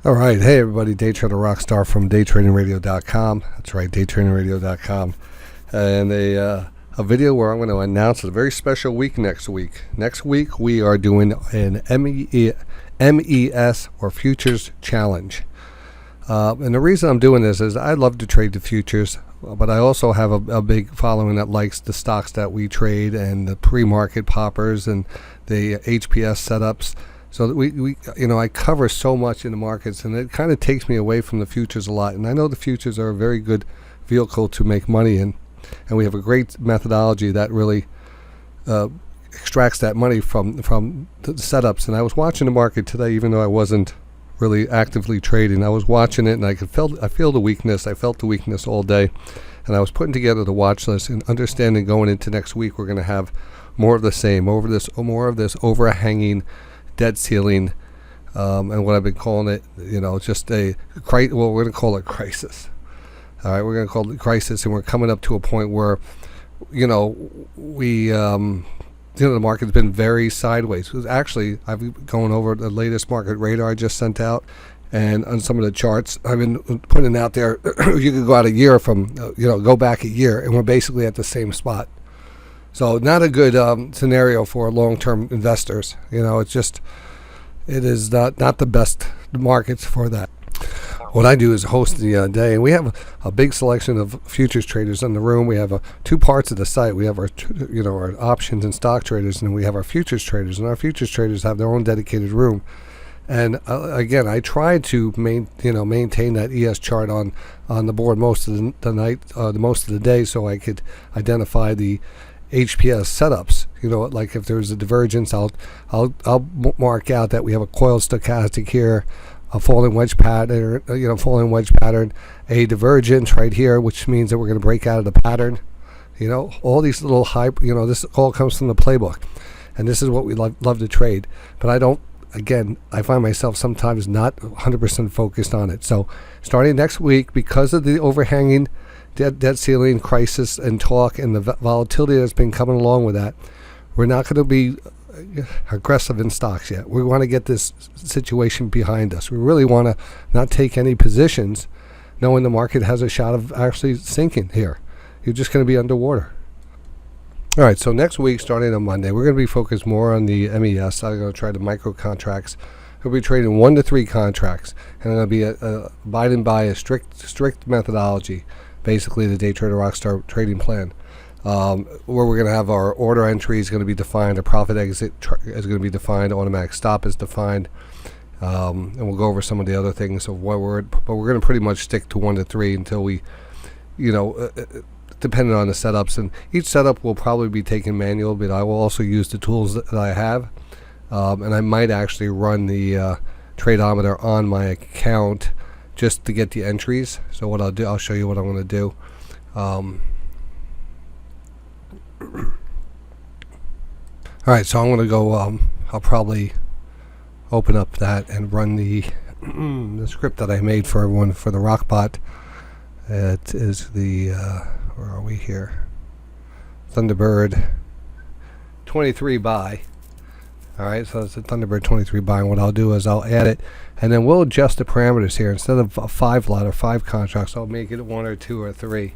All right, hey everybody, DayTraderRockStar from DayTradingRadio.com. That's right, DayTradingRadio.com, and a video where I'm going to announce a very special week next week. Next week we are doing an MES or Futures Challenge, and the reason I'm doing this is I love to trade the futures, but I also have a big following that likes the stocks that we trade and the pre-market poppers and the HPS setups. So that I cover so much in the markets, and it kind of takes me away from the futures a lot. And I know the futures are a very good vehicle to make money in, and we have a great methodology that really extracts that money from the setups. And I was watching the market today, even though I wasn't really actively trading. I was watching it, and I feel the weakness. I felt the weakness all day, and I was putting together the watch list and understanding going into next week we're going to have more of the same, more of this overhanging debt ceiling, and what I've been calling it, just we're going to call it crisis. All right, we're going to call it crisis, and we're coming up to a point where, the market's been very sideways. Actually, I've been going over the latest market radar I just sent out, and on some of the charts I've been putting out there. You could go out a year from, go back a year, and we're basically at the same spot. So not a good scenario for long-term investors. It is not the best markets for that. What I do is host the day, and we have a big selection of futures traders in the room. We have two parts of the site. We have our options and stock traders, and we have our futures traders. And our futures traders have their own dedicated room. And again, I try to maintain that ES chart on the board most of the night, most of the day, so I could identify the HPS setups. Like if there's a divergence, I'll mark out that we have a coiled stochastic here, a falling wedge pattern, a divergence right here, which means that we're going to break out of the pattern. All these little this all comes from the playbook, and this is what we love to trade. But I find myself sometimes not 100% focused on it. So starting next week, because of the overhanging debt ceiling crisis and talk and the volatility that's been coming along with that, we're not going to be aggressive in stocks yet. We want to get this situation behind us. We really want to not take any positions knowing the market has a shot of actually sinking here. You're just going to be underwater. All right, so next week, starting on Monday, we're going to be focused more on the MES. I'm going to try the micro contracts. We'll be trading 1 to 3 contracts, and I'm going to be abiding by a strict methodology, basically the DayTraderRockStar trading plan, where we're going to have our order entry is going to be defined, our profit exit is going to be defined, automatic stop is defined, and we'll go over some of the other things of what but we're going to pretty much stick to 1 to 3 until we, depending on the setups, and each setup will probably be taken manual, but I will also use the tools that I have, and I might actually run the tradeometer on my account just to get the entries. So what I'll do, I'll show you what I'm going to do. All right, so I'm going to go, I'll probably open up that and run the script that I made for everyone for the Rockbot. It is the, where are we here? Thunderbird 23 buy. All right, so it's a Thunderbird 23 buy, and what I'll do is I'll add it, and then we'll adjust the parameters here. Instead of a 5 lot or 5 contracts, I'll make it 1 or 2 or 3.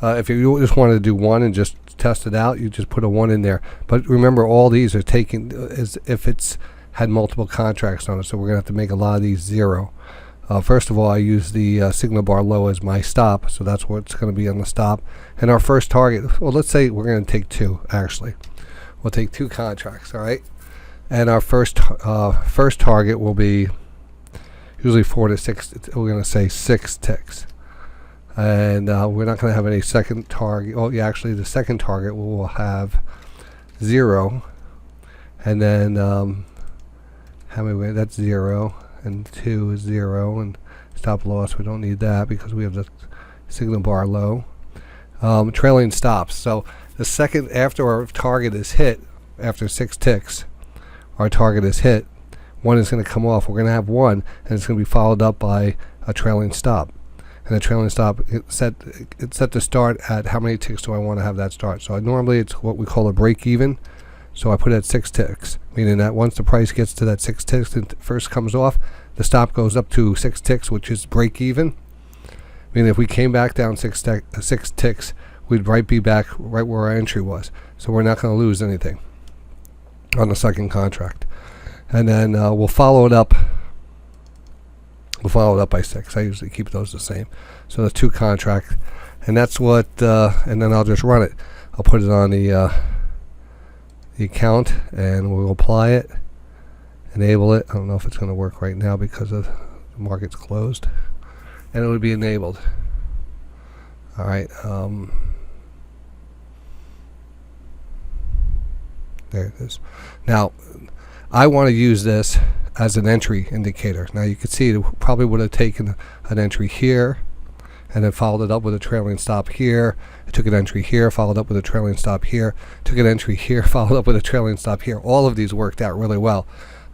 If you just wanted to do 1 and just test it out, you just put a 1 in there. But remember, all these are taken as if it's had multiple contracts on it, so we're going to have to make a lot of these 0. First of all, I use the signal bar low as my stop, so that's what's going to be on the stop. And our first target, well, let's say we're going to take 2, actually. We'll take 2 contracts, all right? And our first target will be usually 4 to 6. We're going to say 6 ticks, and we're not going to have any second target. Oh, yeah, actually, the second target will have 0, and then how many? That's 0, and 2 is 0, and stop loss. We don't need that because we have the signal bar low. Trailing stops. So the second after our target is hit, after 6 ticks. Our target is hit, 1 is going to come off. We're going to have 1, and it's going to be followed up by a trailing stop. And the trailing stop, it's set to start at how many ticks do I want to have that start. So normally it's what we call a break even. So I put it at 6 ticks, meaning that once the price gets to that 6 ticks and first comes off, the stop goes up to 6 ticks, which is break even. I mean, if we came back down 6 ticks, we'd be back right where our entry was. So we're not going to lose anything on the second contract. And then we'll follow it up. We'll follow it up by 6. I usually keep those the same. So the 2 contract, and that's what. And then I'll just run it. I'll put it on the account, and we'll apply it, enable it. I don't know if it's going to work right now because of the market's closed, and it would be enabled. All right. There it is. Now, I want to use this as an entry indicator. Now you can see it probably would have taken an entry here and then followed it up with a trailing stop here. It took an entry here, followed up with a trailing stop here, took an entry here, followed up with a trailing stop here. All of these worked out really well.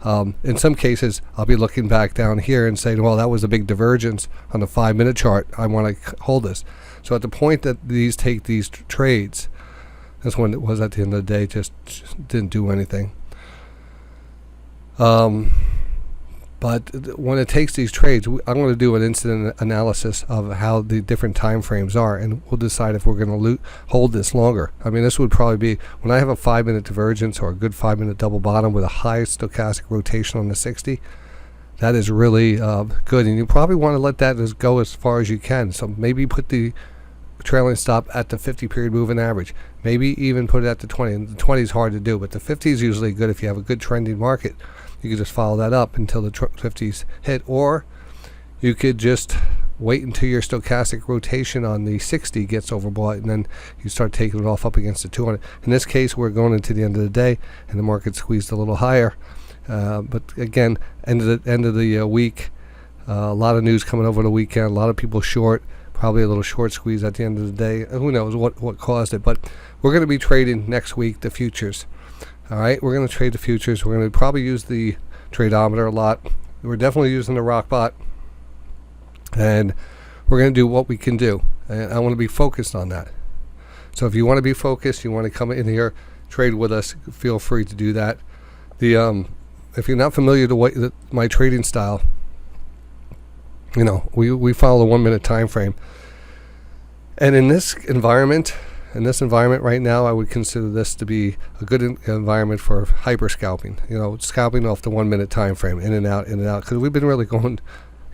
In some cases, I'll be looking back down here and saying, well, that was a big divergence on the 5-minute chart. I want to hold this. So at the point that these take these trades, this one it was at the end of the day, just didn't do anything. But when it takes these trades, I'm going to do an incident analysis of how the different time frames are, and we'll decide if we're going to hold this longer. I mean, this would probably be when I have a 5-minute divergence or a good 5-minute double bottom with a high stochastic rotation on the 60. That is really good, and you probably want to let that go as far as you can. So maybe put the trailing stop at the 50-period moving average. Maybe even put it at the 20. And the 20 is hard to do, but the 50 is usually good if you have a good trending market. You could just follow that up until the 50s hit, or you could just wait until your stochastic rotation on the 60 gets overbought, and then you start taking it off up against the 200. In this case, we're going into the end of the day, and the market squeezed a little higher. But again, end of the week, a lot of news coming over the weekend. A lot of people short. Probably a little short squeeze at the end of the day. Who knows what caused it? But we're going to be trading next week the futures. All right, we're going to trade the futures. We're going to probably use the tradeometer a lot. We're definitely using the Rockbot, and we're going to do what we can do. And I want to be focused on that. So if you want to be focused, you want to come in here, trade with us, feel free to do that. If you're not familiar with my trading style, you know, we follow a 1-minute time frame, and in this environment right now, I would consider this to be a good environment for hyper scalping. You know, scalping off the 1-minute time frame, in and out, because we've been really going,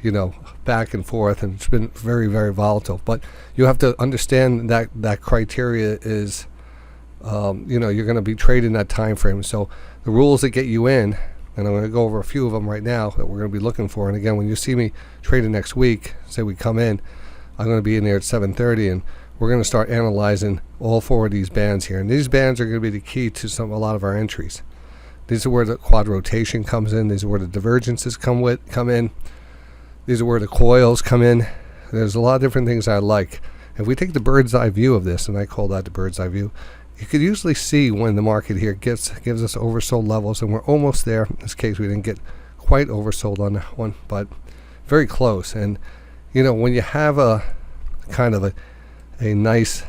you know, back and forth, and it's been very, very volatile. But you have to understand that criteria is, you know, you're going to be trading that time frame. So the rules that get you in, and I'm going to go over a few of them right now that we're going to be looking for. And again, when you see me trading next week, say we come in, I'm going to be in there at 7:30, and we're going to start analyzing all 4 of these bands here. And these bands are going to be the key to a lot of our entries. These are where the quad rotation comes in. These are where the divergences come in. These are where the coils come in. There's a lot of different things I like. If we take the bird's eye view of this, and I call that the bird's eye view, you could usually see when the market here gives us oversold levels, and we're almost there. In this case, we didn't get quite oversold on that one, but very close. And you know, when you have a kind of a nice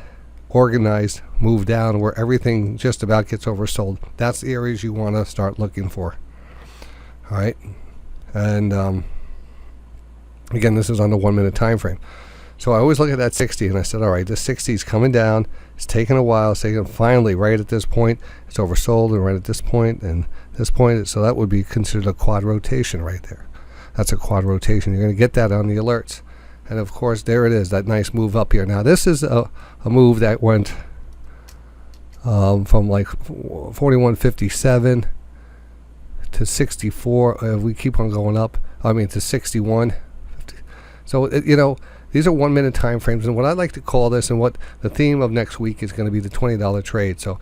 organized move down where everything just about gets oversold, that's the areas you want to start looking for. All right, and again, this is on the 1-minute time frame. So I always look at that 60, and I said, all right, this 60 is coming down. It's taking a while. It's taking finally right at this point. It's oversold, and right at this point and this point. So that would be considered a quad rotation right there. That's a quad rotation. You're going to get that on the alerts. And of course, there it is, that nice move up here. Now this is a move that went from like 41.57 to 64. We keep on going up. I mean to 61. So you know, these are 1-minute time frames, and what I like to call this, and what the theme of next week is going to be, the $20 trade. So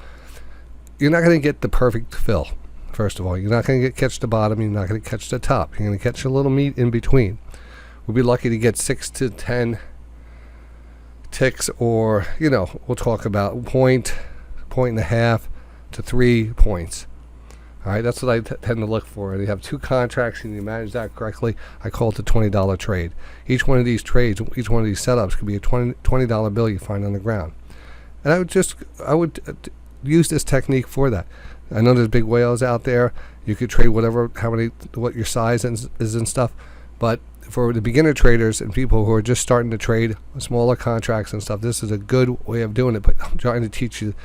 you're not going to get the perfect fill. First of all, you're not going to catch the bottom. You're not going to catch the top. You're going to catch a little meat in between. We'll be lucky to get 6 to 10 ticks, or you know, we'll talk about point and a half to 3 points. All right, that's what I tend to look for. And you have 2 contracts, and you manage that correctly. I call it the $20 trade. Each one of these trades, each one of these setups could be a $20 bill you find on the ground. And I would use this technique for that. I know there's big whales out there. You could trade whatever, what your size is and stuff. But for the beginner traders and people who are just starting to trade smaller contracts and stuff, this is a good way of doing it. But I'm trying to teach you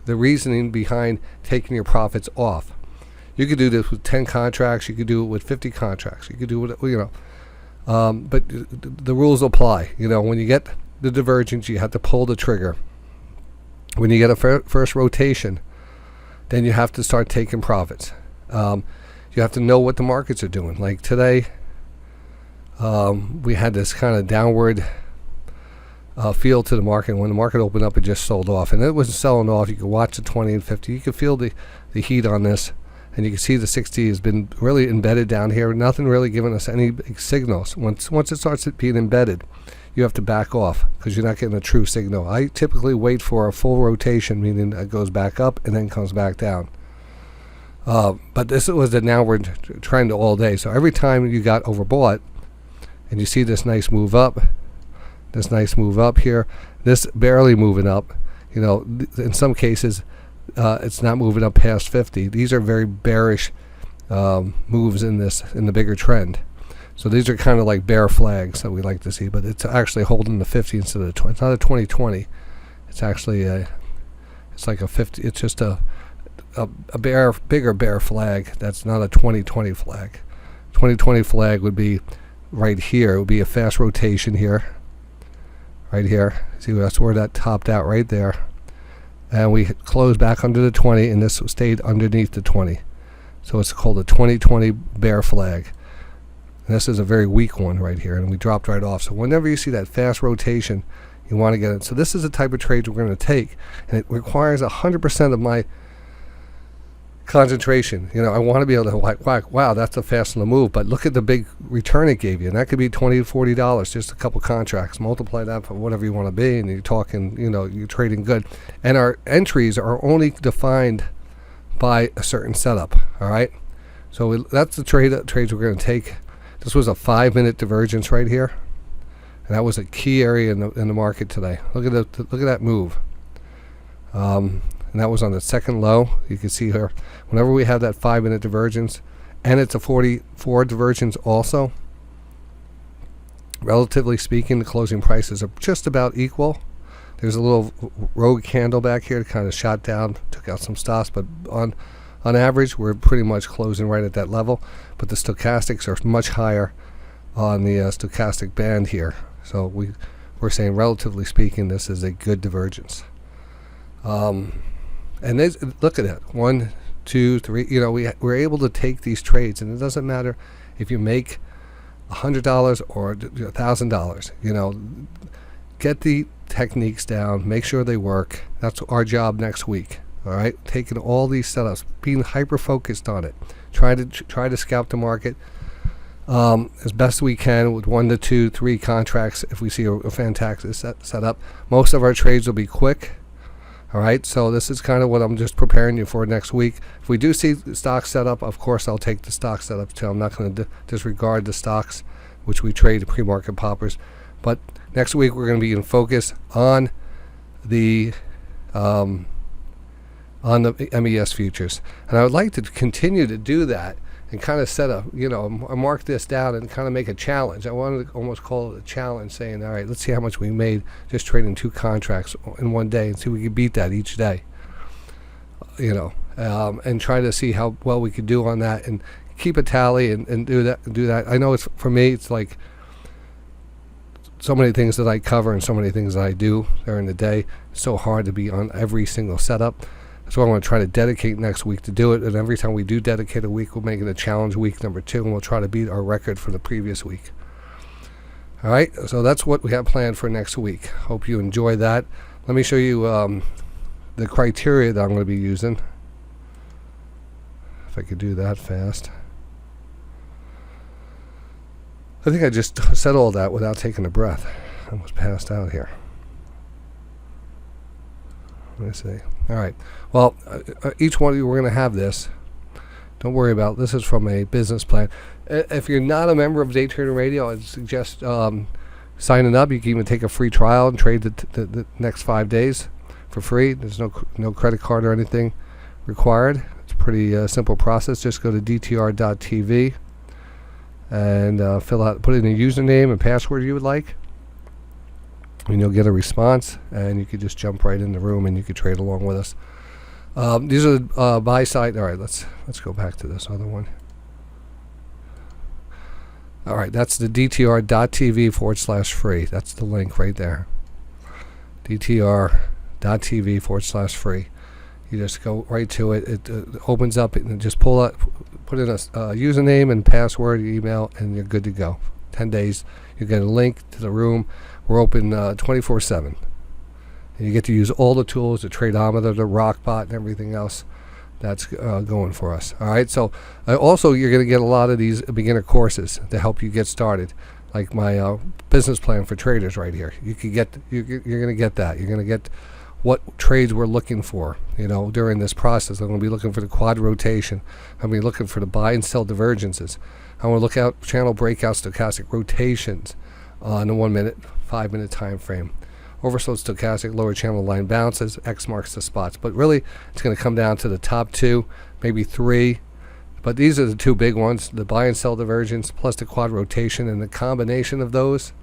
the reasoning behind taking your profits off. You could do this with 10 contracts. You could do it with 50 contracts. You could do it, but the rules apply. When you get the divergence, you have to pull the trigger. When you get a first rotation, then you have to start taking profits. You have to know what the markets are doing. Like today, we had this kind of downward feel to the market. When the market opened up, it just sold off, and it wasn't selling off. You could watch the 20 and 50. You could feel the heat on this, and you can see the 60 has been really embedded down here. Nothing really giving us any big signals. Once it starts being embedded, you have to back off because you're not getting a true signal. I typically wait for a full rotation, meaning it goes back up and then comes back down. But this was a downward trend all day. So every time you got overbought, and you see this nice move up here, this barely moving up, in some cases it's not moving up past 50. These are very bearish moves in the bigger trend. So these are kind of like bear flags that we like to see, but it's actually holding the 50 instead of the 20. It's not a 2020. It's actually it's like a 50. It's just a bigger bear flag. That's not a 2020 flag. 2020 flag would be right here. It would be a fast rotation here, right here. See, that's where that topped out right there, and we closed back under the 20, and this stayed underneath the 20. So it's called a 2020 bear flag. And this is a very weak one right here, and we dropped right off. So whenever you see that fast rotation, you want to get it. So this is the type of trade we're going to take, and it requires 100% of my concentration. I want to be able to whack, wow, that's a fast on the move, but look at the big return it gave you, and that could be $20 to $40, just a couple contracts. Multiply that for whatever you want to be, and you're talking, you're trading good. And our entries are only defined by a certain setup. All right, so that's the trades we're going to take. This was a 5-minute divergence right here, and that was a key area in the market today. Look at that move. And that was on the second low. You can see here, whenever we have that 5-minute divergence, and it's a 44 divergence also, relatively speaking, the closing prices are just about equal. There's a little rogue candle back here that kind of shot down, took out some stops, but on average, we're pretty much closing right at that level. But the stochastics are much higher on the stochastic band here. So we're saying, relatively speaking, this is a good divergence. And look at that, 1, 2, 3. We're able to take these trades, and it doesn't matter if you make $100 or $1,000. Get the techniques down, make sure they work. That's our job next week. All right, taking all these setups, being hyper focused on it, try to scalp the market as best we can with 1 to 2, 3 contracts. If we see a fantastic setup, most of our trades will be quick. All right, so this is kind of what I'm just preparing you for next week. If we do see the stock setup, of course I'll take the stock setup too. I'm not going to disregard the stocks which we trade, the pre-market poppers. But next week we're going to be in focus on the MES futures, and I would like to continue to do that and kind of set mark this down and kind of make a challenge. I wanted to almost call it a challenge, saying, all right, let's see how much we made just trading 2 contracts in one day, and see if we can beat that each day. And try to see how well we could do on that, and keep a tally and do that. I know for me, it's like so many things that I cover and so many things that I do during the day. It's so hard to be on every single setup. So I'm going to try to dedicate next week to do it, and every time we do dedicate a week, we'll make it a challenge week number 2, and we'll try to beat our record for the previous week. All right, so that's what we have planned for next week. Hope you enjoy that. Let me show you the criteria that I'm going to be using. If I could do that fast. I think I just said all that without taking a breath. I almost passed out here. Let me see. All right. Well, each one of you, we're going to have this. Don't worry about it. This is from a business plan. If you're not a member of Day Trader Radio, I'd suggest signing up. You can even take a free trial and trade the next 5 days for free. There's no credit card or anything required. It's a pretty simple process. Just go to DTR.tv and put in a username and password you would like, and you'll get a response, and you could just jump right in the room and you could trade along with us. These are the buy side. All right, let's go back to this other one. All right, that's the DTR.tv/free. That's the link right there. DTR.tv/free. You just go right to it. It opens up and just put in a username and password, email, and you're good to go. 10 days. You get a link to the room. We're open 24/7. And you get to use all the tools, the tradeometer, the rockbot, and everything else that's going for us. All right. So also, you're going to get a lot of these beginner courses to help you get started, like my business plan for traders right here. You're going to get that. You're going to get what trades we're looking for, during this process. I'm going to be looking for the quad rotation. I'm going to be looking for the buy and sell divergences. I want to look out channel breakouts, stochastic rotations on the 1 minute, 5 minute time frame. Oversold stochastic, lower channel line bounces, X marks the spots. But really, it's going to come down to the top two, maybe three. But these are the two big ones, the buy and sell divergence plus the quad rotation, and the combination of those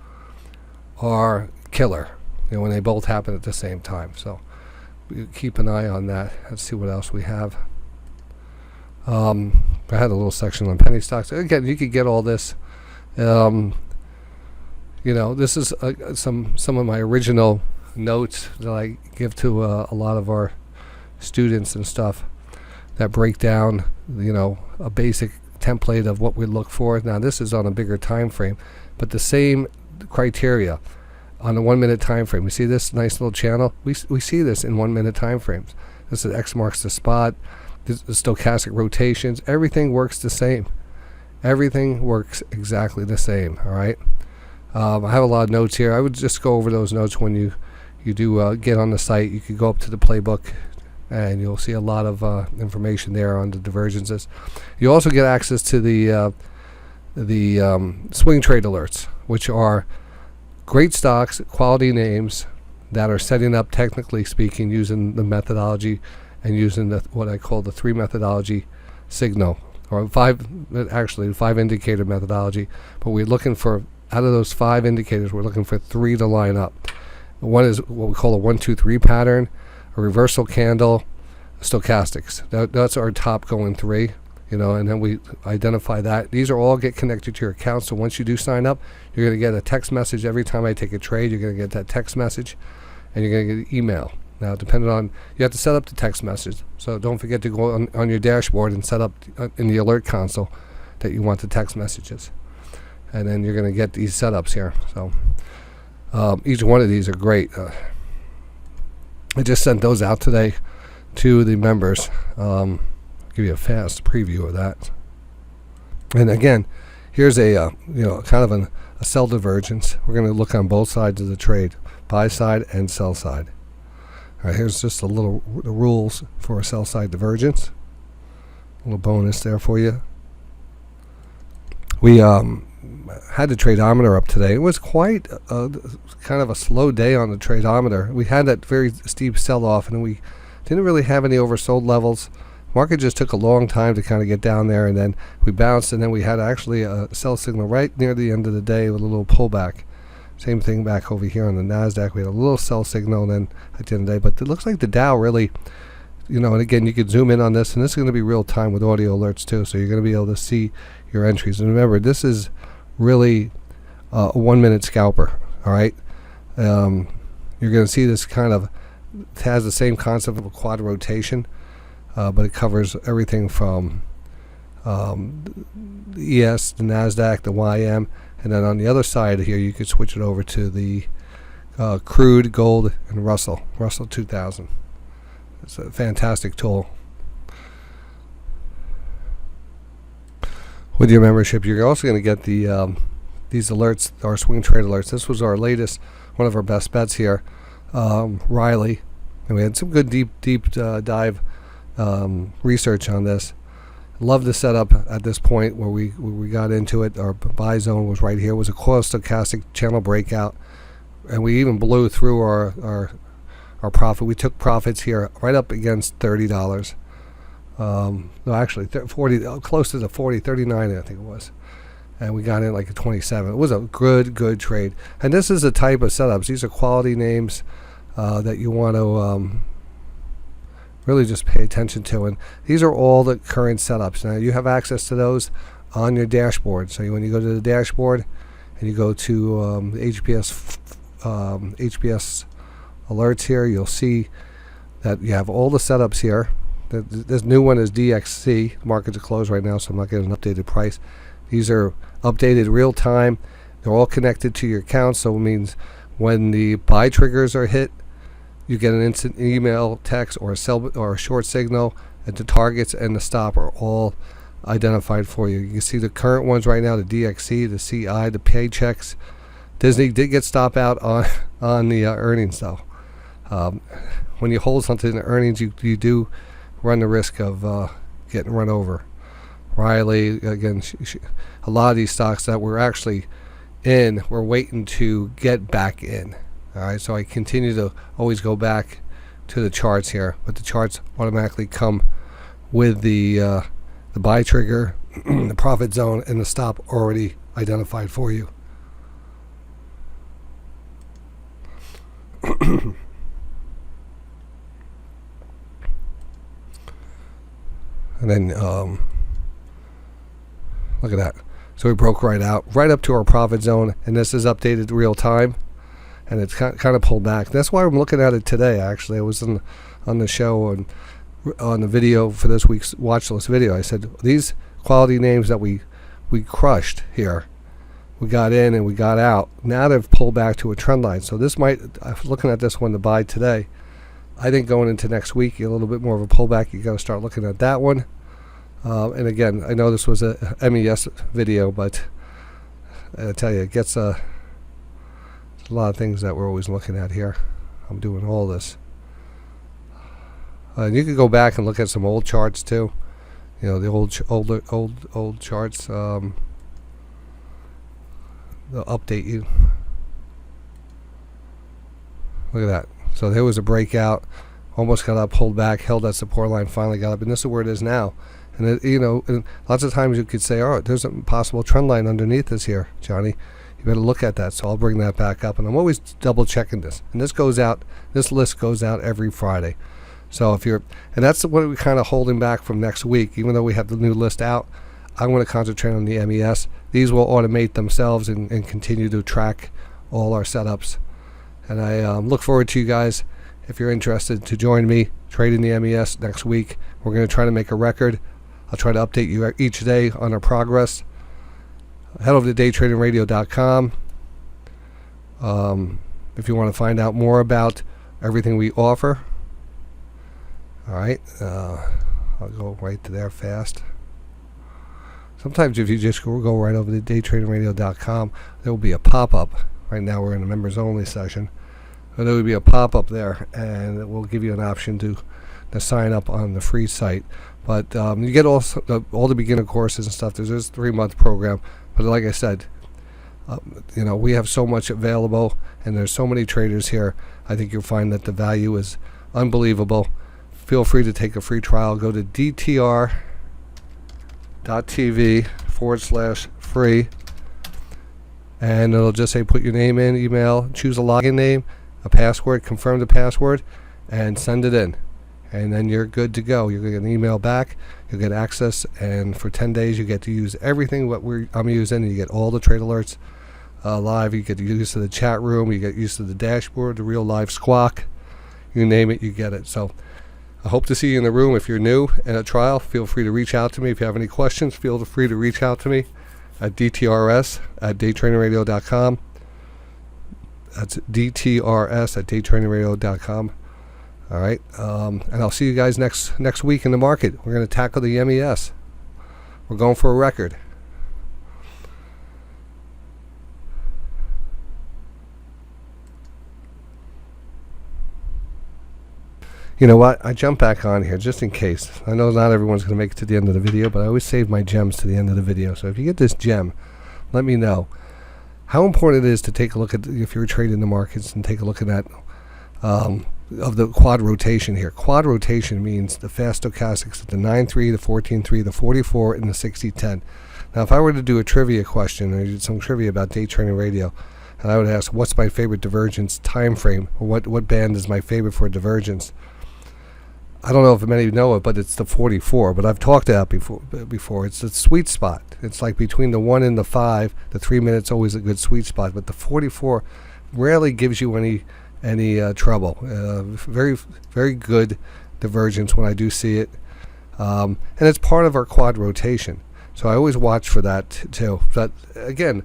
are killer, when they both happen at the same time. So keep an eye on that. Let's see what else we have. I had a little section on penny stocks. Again, you could get all this. This is some of my original notes that I give to a lot of our students and stuff that break down, a basic template of what we look for. Now, this is on a bigger time frame, but the same criteria on a 1 minute time frame. We see this nice little channel. We see this in 1 minute time frames. This is X marks the spot. This is stochastic rotations. Everything works the same. Everything works exactly the same. All right. I have a lot of notes here. I would just go over those notes when you do get on the site. You could go up to the playbook, and you'll see a lot of information there on the divergences. You also get access to the swing trade alerts, which are great stocks, quality names that are setting up, technically speaking, using the methodology and using what I call the 3 methodology signal, or 5 indicator methodology. But we're looking for, out of those 5 indicators, we're looking for 3 to line up. One is what we call a 1, 2, 3 pattern, a reversal candle, stochastics. That's our top going 3. And then we identify that. These are all get connected to your account. So once you do sign up, you're going to get a text message every time I take a trade. You're going to get that text message, and you're going to get an email. Now, depending on, you have to set up the text message. So don't forget to go on your dashboard and set up in the alert console that you want the text messages. And then you're going to get these setups here. So each one of these are great. I just sent those out today to the members. Give you a fast preview of that. And again, here's a kind of a sell divergence. We're going to look on both sides of the trade, buy side and sell side. All right, here's just the rules for a sell side divergence. A little bonus there for you. We had the tradeometer up today. It was quite kind of a slow day on the tradeometer. We had that very steep sell-off, and we didn't really have any oversold levels. Market just took a long time to kind of get down there, and then we bounced, and then we had actually a sell signal right near the end of the day with a little pullback. Same thing back over here on the NASDAQ. We had a little sell signal, and then at the end of the day, but it looks like the Dow really, and again, you could zoom in on this, and this is going to be real time with audio alerts too, so you're going to be able to see your entries. And remember, this is really a 1 minute scalper. All right, you're going to see this kind of, it has the same concept of a quad rotation. But it covers everything from the ES, the NASDAQ, the YM, and then on the other side here, you could switch it over to the crude, gold, and Russell 2000. It's a fantastic tool. With your membership, you're also going to get these alerts, our swing trade alerts. This was our latest, one of our best bets here, Riley, and we had some good deep dive research on this. Love the setup at this point where we got into it. Our buy zone was right here. It was a coil stochastic channel breakout, and we even blew through our profit. We took profits here right up against $30. No, actually 40, close to the 40, 39 I think it was. And we got in like a 27. It was a good trade. And this is the type of setups. These are quality names that you want to really just pay attention to. And these are all the current setups. Now you have access to those on your dashboard. So when you go to the dashboard and you go to HPS alerts here, you'll see that you have all the setups here. This new one is DXC. The markets are closed right now, so I'm not getting an updated price. These are updated real time. They're all connected to your account, so it means when the buy triggers are hit, you get an instant email, text, or a sell or a short signal, and the targets and the stop are all identified for you. You can see the current ones right now: the DXC, the CI, the paychecks. Disney did get stop out on the earnings though. When you hold something in the earnings, you do run the risk of getting run over. Riley, again, a lot of these stocks that we're actually in, we're waiting to get back in. All right, so I continue to always go back to the charts here, but the charts automatically come with the buy trigger, the profit zone, and the stop already identified for you. And then look at that. So we broke right out, right up to our profit zone, and this is updated real time, and it's kind of pulled back. That's why I'm looking at it today. Actually, I was on the show and on the video for this week's watch list video. I said these quality names that we crushed here, we got in and we got out. Now they've pulled back to a trend line. So this might, I'm looking at this one to buy today. I think going into next week, a little bit more of a pullback. You got to start looking at that one. And again, I know this was a MES video, but I tell you, it gets a lot of things that we're always looking at here. I'm doing all this. And you can go back and look at some old charts too. You know, the old charts. They'll update you. Look at that. So there was a breakout, almost got up, pulled back, held that support line, finally got up, and this is where it is now. And it, you know, and lots of times you could say, "Oh, there's a possible trend line underneath this here, Johnny. You better look at that." So I'll bring that back up, and I'm always double checking this. And this goes out. This list goes out every Friday. So if you're, and that's what we're kind of holding back from next week. Even though we have the new list out, I'm going to concentrate on the MES. These will automate themselves and continue to track all our setups. And I look forward to you guys, if you're interested, to join me trading the MES next week. We're going to try to make a record. I'll try to update you each day on our progress. Head over to DayTraderRockStar.com if you want to find out more about everything we offer. All right, I'll go right to there fast. Sometimes if you just go right over to DayTraderRockStar.com, there will be a pop-up. Right now we're in a members only session. But there will be a pop-up there, and it will give you an option to sign up on the free site. But you get all the beginner courses and stuff. There's this 3-month program. But like I said, you know, we have so much available, and there's so many traders here. I think you'll find that the value is unbelievable. Feel free to take a free trial. Go to dtr.tv/free, and it'll just say put your name in, email, choose a login name, a password, confirm the password, and send it in. And then you're good to go. You're going to get an email back. You'll get access, and for 10 days you get to use everything what I'm using. You get all the trade alerts live. You get used to the chat room. You get used to the dashboard, the real live squawk. You name it, you get it. So I hope to see you in the room. If you're new in a trial, feel free to reach out to me. If you have any questions, feel free to reach out to me at DTRS@DayTradingRadio.com. That's DTRS@DayTradingRadio.com. All right, and I'll see you guys next week in the market. We're going to tackle the MES. We're going for a record. You know what? I jump back on here just in case. I know not everyone's going to make it to the end of the video, but I always save my gems to the end of the video. So if you get this gem, let me know how important it is to take a look at, if you're trading the markets, and take a look at that. of the quad rotation here. Quad rotation means the fast stochastics at the 9.3, the 14.3, the 44, and the 60.10. Now, if I were to do a trivia question, or some trivia about day trading radio, and I would ask, what's my favorite divergence time frame, or what band is my favorite for divergence? I don't know if many know it, but it's the 44. But I've talked about before. It's the sweet spot. It's like between the 1 and the 5. The 3 minutes always a good sweet spot, but the 44 rarely gives you any trouble. Very, very good divergence when I do see it, and it's part of our quad rotation. So I always watch for that too. But again,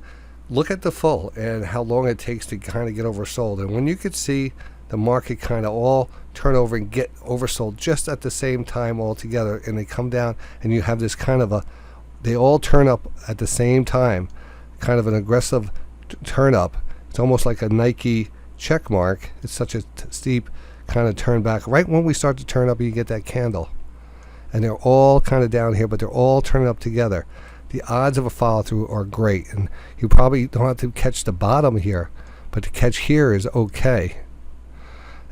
look at the full and how long it takes to kind of get oversold. And when you could see the market kind of all turn over and get oversold just at the same time all together, and they come down, and you have this kind of they all turn up at the same time, kind of an aggressive turn up. It's almost like a Nike check mark. It's such a steep kind of turn back. Right when we start to turn up, you get that candle. And they're all kind of down here, but they're all turning up together. The odds of a follow-through are great. And you probably don't have to catch the bottom here, but to catch here is okay.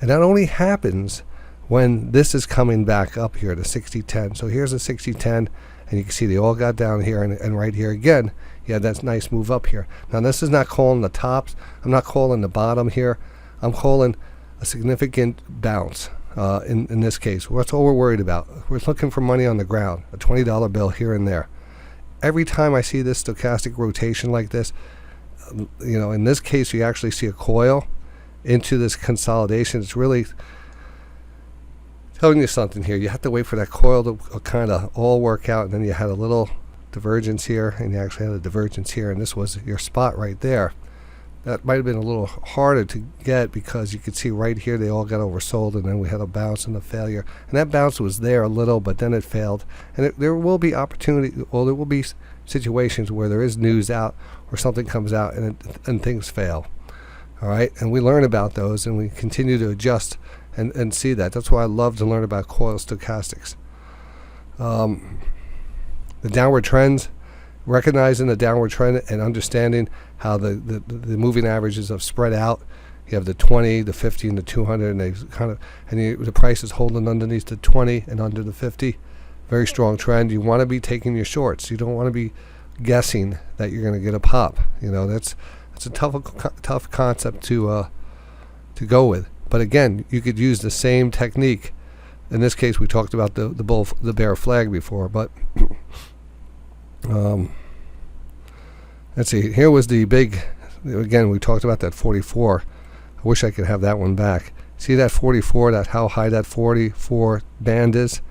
And that only happens when this is coming back up here, the 60.10. So here's the 60.10, and you can see they all got down here, and right here again, yeah, that's nice move up here. Now, this is not calling the tops. I'm not calling the bottom here. I'm calling a significant bounce in this case. That's all we're worried about. We're looking for money on the ground, a $20 bill here and there. Every time I see this stochastic rotation like this, in this case, you actually see a coil into this consolidation. It's really telling you something here. You have to wait for that coil to kind of all work out, and then you had a little divergence here, and you actually had a divergence here, and this was your spot right there. That might have been a little harder to get because you could see right here they all got oversold, and then we had a bounce and a failure, and that bounce was there a little, but then it failed. And there will be opportunity, well, there will be situations where there is news out or something comes out and things fail. All right, and we learn about those, and we continue to adjust and see that. That's why I love to learn about coil stochastics. The downward trends, recognizing the downward trend and understanding how the moving averages have spread out. You have the 20, the 50, and the 200, and they kind of, the price is holding underneath the 20 and under the 50. Very strong trend. You want to be taking your shorts. You don't want to be guessing that you're going to get a pop. That's a tough concept to go with. But again, you could use the same technique. In this case, we talked about the bear flag before, but let's see. Here was the big. Again, we talked about that 44. I wish I could have that one back. See that 44? That how high that 44 band is,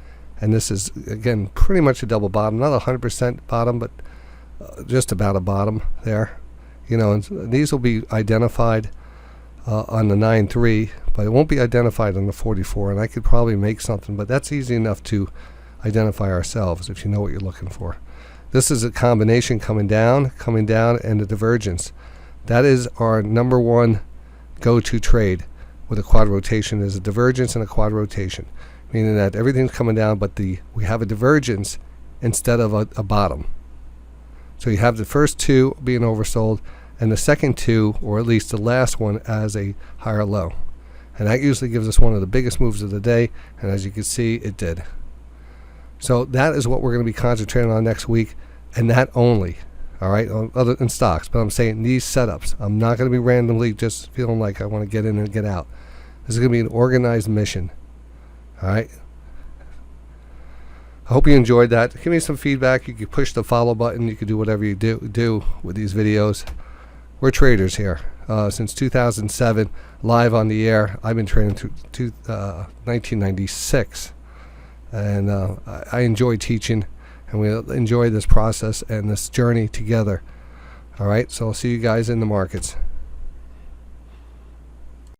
and this is again pretty much a double bottom. Not 100% bottom, but just about a bottom there. And these will be identified on the 9.3, but it won't be identified on the 44. And I could probably make something, but that's easy enough to identify ourselves if you know what you're looking for. This is a combination coming down, and the divergence. That is our number one go-to trade with a quad rotation, is a divergence and a quad rotation, meaning that everything's coming down, but we have a divergence instead of a bottom. So you have the first two being oversold, and the second two, or at least the last one, as a higher low. And that usually gives us one of the biggest moves of the day, and as you can see, it did. So that is what we're going to be concentrating on next week, and that only, all right, other than stocks. But I'm saying these setups. I'm not going to be randomly just feeling like I want to get in and get out. This is going to be an organized mission, all right? I hope you enjoyed that. Give me some feedback. You can push the follow button. You can do whatever you do with these videos. We're traders here. Since 2007, live on the air. I've been trading through 1996. And I enjoy teaching, and we enjoy this process and this journey together. All right, so I'll see you guys in the markets.